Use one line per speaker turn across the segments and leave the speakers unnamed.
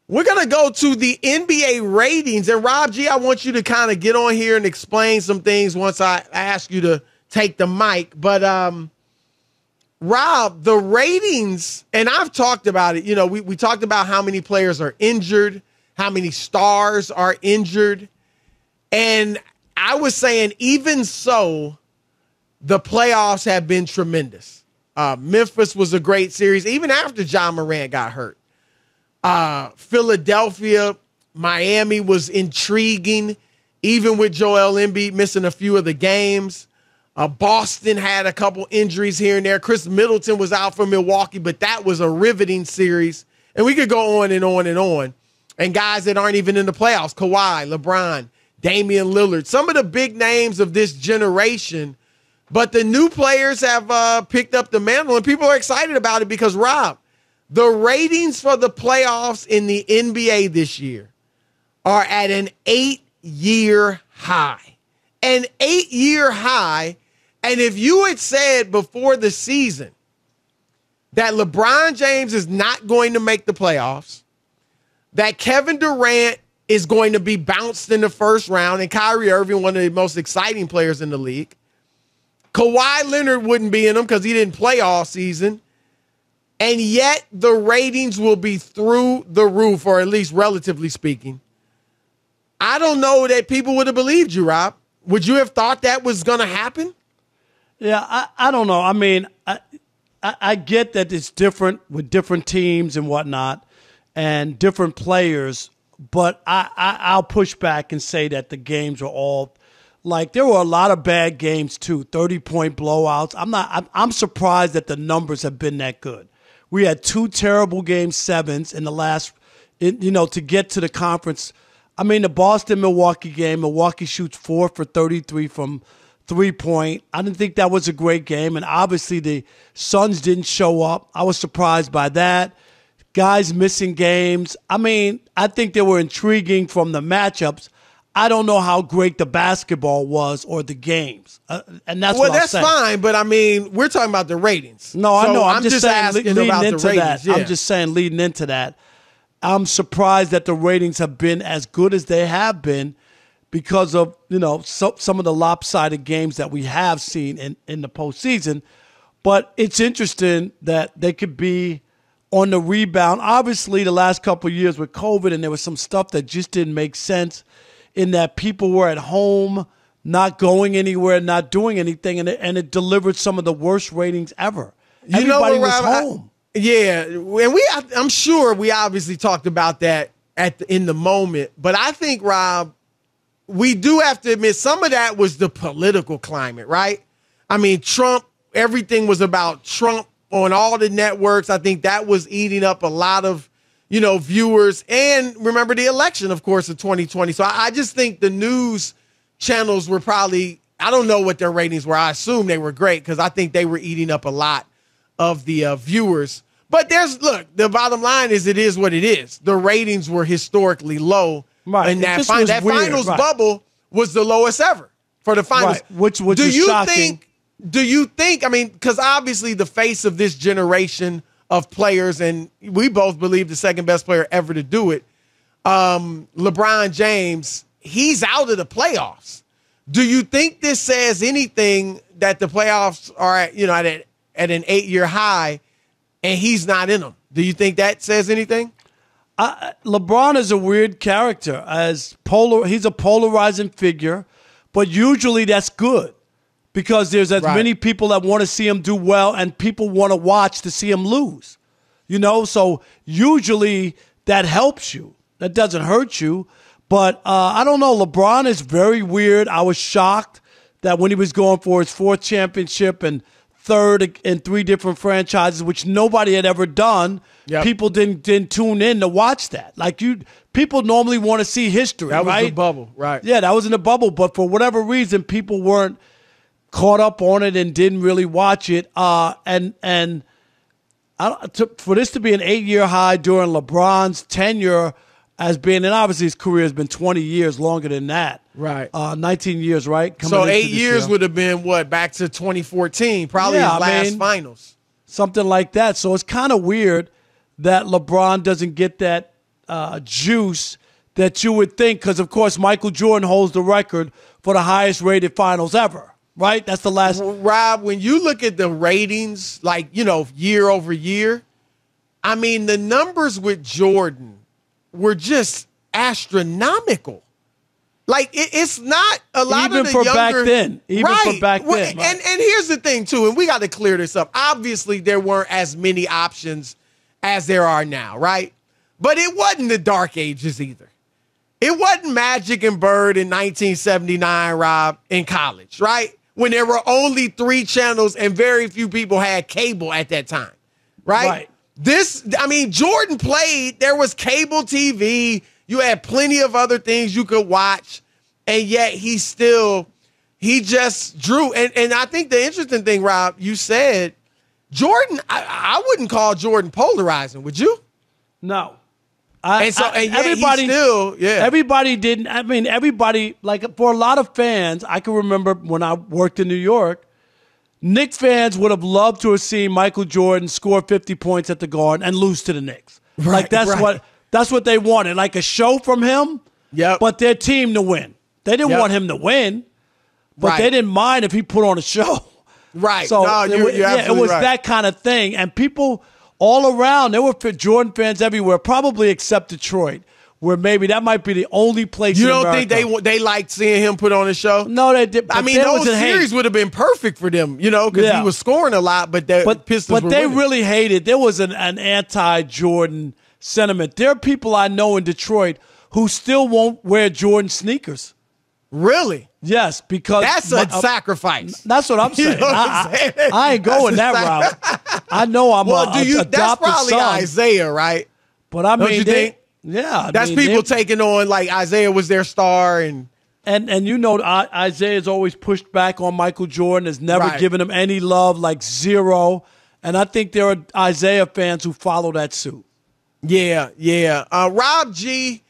We're going to go to the NBA ratings. And, Rob G., I want you to kind of get on here and explain some things once I ask you to take the mic. But, Rob, the ratings, and I've talked about it. You know, we talked about how many players are injured, how many stars are injured. And I was saying, even so, the playoffs have been tremendous. Memphis was a great series, even after Ja Morant got hurt. Philadelphia, Miami was intriguing, even with Joel Embiid missing a few of the games. Boston had a couple injuries here and there. Chris Middleton was out for Milwaukee, but that was a riveting series. And we could go on and on and on. And guys that aren't even in the playoffs, Kawhi, LeBron, Damian Lillard, some of the big names of this generation. But the new players have picked up the mantle, and people are excited about it because, Rob, the ratings for the playoffs in the NBA this year are at an 8-year high. An 8-year high. And if you had said before the season that LeBron James is not going to make the playoffs, that Kevin Durant is going to be bounced in the first round, and Kyrie Irving, one of the most exciting players in the league, Kawhi Leonard wouldn't be in them because he didn't play all season, and yet the ratings will be through the roof, or at least relatively speaking. I don't know that people would have believed you, Rob. Would you have thought that was going to happen?
Yeah, I don't know. I mean, I get that it's different with different teams and whatnot and different players, but I'll push back and say that the games are all like there were a lot of bad games too, 30-point blowouts. I'm surprised that the numbers have been that good. We had 2 terrible game 7s in the last, to get to the conference. I mean, the Boston-Milwaukee game, Milwaukee shoots 4 for 33 from 3-point. I didn't think that was a great game, and obviously the Suns didn't show up. I was surprised by that. Guys missing games. I mean, I think they were intriguing from the matchups. I don't know how great the basketball was or the games, and that's what I'm saying.
Well, that's fine, but I mean, we're talking about the ratings.
No, I know. I'm just saying,
asking
leading
about
into
the ratings.
that.
Yeah.
I'm just saying, leading into that. I'm surprised that the ratings have been as good as they have been because of, some of the lopsided games that we have seen in the postseason. But it's interesting that they could be on the rebound. Obviously, the last couple of years with COVID, and there was some stuff that just didn't make sense in that people were at home, not going anywhere, not doing anything, and it delivered some of the worst ratings ever. Everybody was home.
Yeah, and I'm sure we obviously talked about that in the moment, but I think, Rob, we do have to admit some of that was the political climate, right? I mean, Trump, everything was about Trump on all the networks. I think that was eating up a lot of, viewers. And remember the election, of course, of 2020. So I just think the news channels were probably, I don't know what their ratings were. I assume they were great because I think they were eating up a lot of the viewers. But the bottom line is it is what it is. The ratings were historically low.
Right.
And that finals bubble was the lowest ever for the finals.
Right. Which is shocking.
Do you think, I mean, because obviously the face of this generation of players, and we both believe the second best player ever to do it, LeBron James, he's out of the playoffs. Do you think this says anything that the playoffs are at an 8-year high and he's not in them? Do you think that says anything?
LeBron is a weird character. He's a polarizing figure, but usually that's good because there's as many people that want to see him do well and people want to watch to see him lose. So usually that helps you. That doesn't hurt you. But I don't know. LeBron is very weird. I was shocked that when he was going for his 4th championship and 3rd in 3 different franchises, which nobody had ever done, people didn't tune in to watch that. People normally want to see history,
right? That was
the
bubble, right?
Yeah, that was in the bubble. But for whatever reason, people weren't caught up on it and didn't really watch it. For this to be an 8-year high during LeBron's tenure as being, and obviously his career has been 20 years longer than that.
Right.
19 years, right?
So 8 years would have been what? Back to 2014, probably his last finals.
Something like that. So it's kind of weird that LeBron doesn't get that juice that you would think, because, of course, Michael Jordan holds the record for the highest-rated finals ever, right? That's the last.
Rob, when you look at the ratings, like, year over year, I mean, the numbers with Jordan were just astronomical. Like, it's not a lot
even
of the
for
younger,
back then. Even
right,
for back then.
And here's the thing, too, and we got to clear this up. Obviously, there weren't as many options as there are now, right? But it wasn't the dark ages either. It wasn't Magic and Bird in 1979, Rob, in college, right? When there were only 3 channels and very few people had cable at that time, right? Jordan played, there was cable TV, you had plenty of other things you could watch, and yet he just drew. And I think the interesting thing, Rob, you said, Jordan, I wouldn't call Jordan polarizing, would you?
No.
Everybody
didn't. I mean, everybody, like, for a lot of fans, I can remember when I worked in New York, Knicks fans would have loved to have seen Michael Jordan score 50 points at the Garden and lose to the Knicks.
Right,
that's what they wanted, like a show from him, but their team to win. They didn't want him to win, but they didn't mind if he put on a show.
Right.
So
you're
it was that kind of thing. And people all around, there were Jordan fans everywhere, probably except Detroit, where maybe that might be the only place
you
in
don't
America.
think they liked seeing him put on a show?
No, they did.
I mean, those series would have been perfect for them, because he was scoring a lot, but Pistons were winning.
Really hated. There was an anti-Jordan sentiment. There are people I know in Detroit who still won't wear Jordan sneakers.
Really?
Yes, because
that's a sacrifice.
That's what I'm saying. I ain't going that route. I know I'm adopted
that's probably
son.
Isaiah, right?
But I mean,
don't you think?
Yeah,
that's people taking on, like, Isaiah was their star, and
Isaiah's always pushed back on Michael Jordan, has never given him any love, like zero. And I think there are Isaiah fans who follow that suit.
Yeah. Rob G,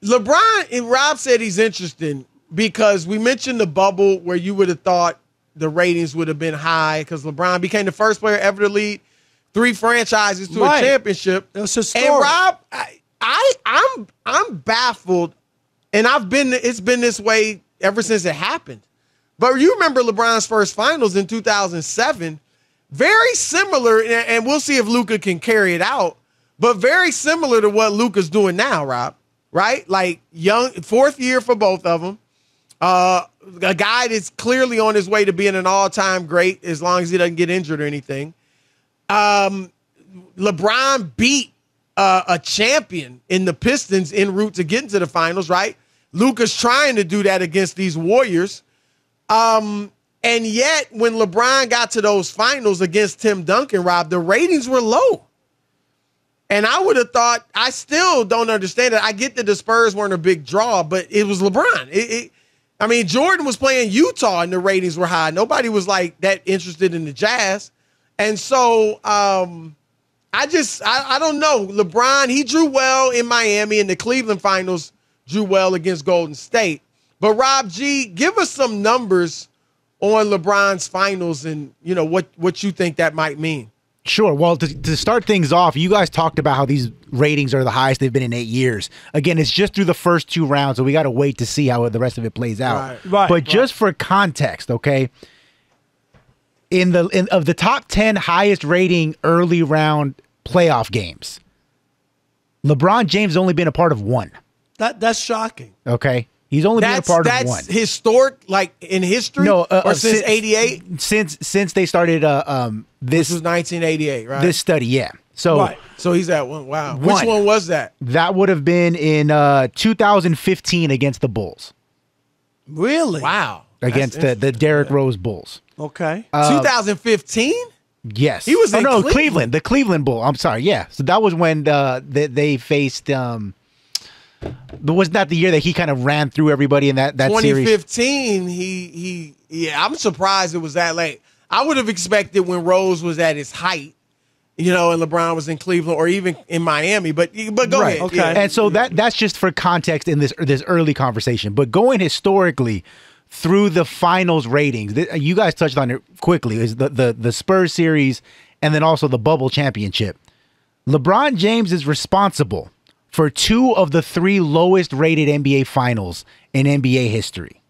LeBron, and Rob said he's interesting because we mentioned the bubble where you would have thought the ratings would have been high because LeBron became the first player ever to lead 3 franchises to a championship.
It was historic.
And Rob, I'm baffled, and it's been this way ever since it happened. But you remember LeBron's first finals in 2007, very similar, and we'll see if Luka can carry it out, but very similar to what Luka's doing now, Rob, right? Like, young, 4th year for both of them. A guy that's clearly on his way to being an all-time great as long as he doesn't get injured or anything. LeBron beat a champion in the Pistons en route to getting to the finals, right? Luka's trying to do that against these Warriors. And yet, when LeBron got to those finals against Tim Duncan, Rob, the ratings were low. And I would have thought, I still don't understand it. I get that the Spurs weren't a big draw, but it was LeBron. Jordan was playing Utah and the ratings were high. Nobody was like that interested in the Jazz. And so I don't know. LeBron, he drew well in Miami, and the Cleveland finals drew well against Golden State. But Rob G, give us some numbers on LeBron's finals and, what you think that might mean.
Sure. Well, to start things off, you guys talked about how these ratings are the highest they've been in 8 years. Again, it's just through the first 2 rounds, so we got to wait to see how the rest of it plays out. But just for context, okay, of the top 10 highest rating early round playoff games, LeBron James has only been a part of 1.
That's shocking.
Okay. He's only been a part of 1.
That's historic, like in history? No, or since 88?
Since they started this
was 1988, right?
This study, yeah. So
So he's at 1. Wow. Which one was that?
That would have been in 2015 against the Bulls.
Really?
Wow.
Against the Derrick Rose Bulls.
Okay.
2015?
Yes.
He was in
Cleveland. The Cleveland Bull. I'm sorry. Yeah. So that was when they faced wasn't that the year that he kind of ran through everybody in that
2015,
series?
I'm surprised it was that late. I would have expected when Rose was at his height, and LeBron was in Cleveland or even in Miami, but go ahead.
Okay.
Yeah.
And so that's just for context in this early conversation. But going historically through the finals ratings, you guys touched on it quickly, is the Spurs series and then also the bubble championship. LeBron James is responsible for 2 of the 3 lowest rated NBA finals in NBA history.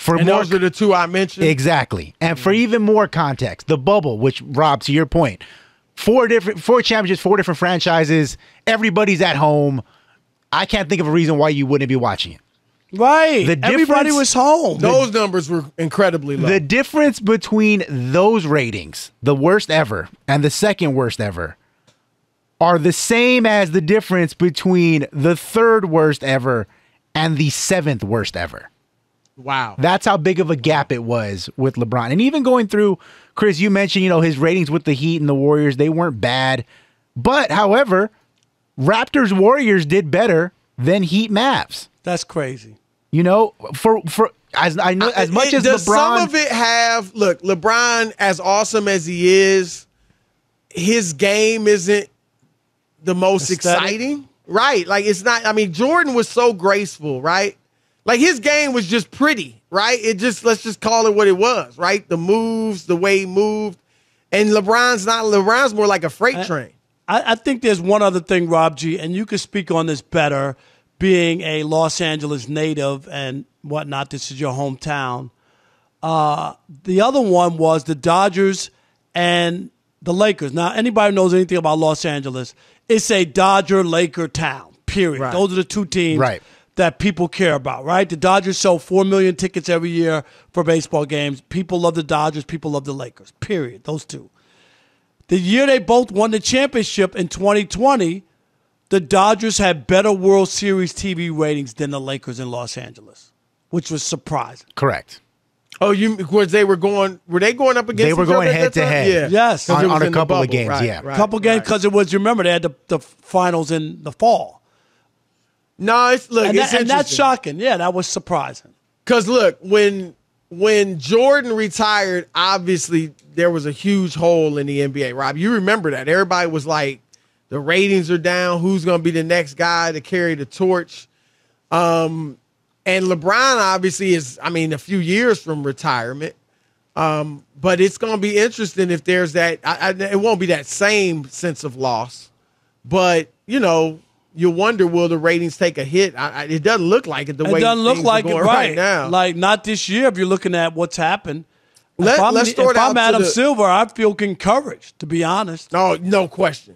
And those are the 2 I mentioned?
Exactly. And for even more context, the bubble, which, Rob, to your point, 4 championships, 4 different franchises, everybody's at home. I can't think of a reason why you wouldn't be watching it.
Right. Everybody was home.
Those numbers were incredibly low.
The difference between those ratings, the worst ever and the second worst ever, are the same as the difference between the 3rd worst ever and the 7th worst ever.
Wow.
That's how big of a gap it was with LeBron. And even going through, Chris, you mentioned, his ratings with the Heat and the Warriors, they weren't bad. But, however, Raptors Warriors did better than Heat Mavs.
That's crazy.
For as I know, as much as
does
LeBron,
some of it have, look, LeBron, as awesome as he is, his game isn't the most exciting, right? Like, it's not. I mean, Jordan was so graceful, right? Like, his game was just pretty, right? Let's just call it what it was, right? The moves, the way he moved, and LeBron's more like a freight train.
I think there's one other thing, Rob G, and you could speak on this better, being a Los Angeles native and whatnot. This is your hometown. The other one was the Dodgers and the Lakers. Now, anybody who knows anything about Los Angeles, it's a Dodger-Laker town, period. Right. Those are the 2 teams that people care about, right? The Dodgers sell 4 million tickets every year for baseball games. People love the Dodgers. People love the Lakers, period. Those 2. The year they both won the championship in 2020, the Dodgers had better World Series TV ratings than the Lakers in Los Angeles, which was surprising.
Correct.
Oh, were they going up against?
They were going head to head.
Yeah. Yes,
on a couple of games.
Right,
yeah,
right,
couple games because it was. You remember they had the finals in the fall.
No, it's interesting.
And that's shocking. Yeah, that was surprising.
Because look, when Jordan retired, obviously there was a huge hole in the NBA. Rob, you remember that? Everybody was like, the ratings are down. Who's going to be the next guy to carry the torch? And LeBron obviously is, a few years from retirement. But it's going to be interesting if there's that. It won't be that same sense of loss. But, you wonder, will the ratings take a hit? It doesn't look like it. It
doesn't look like it
right now.
Like, not this year if you're looking at what's happened.
If I'm
Adam Silver, I feel encouraged, to be honest.
No question.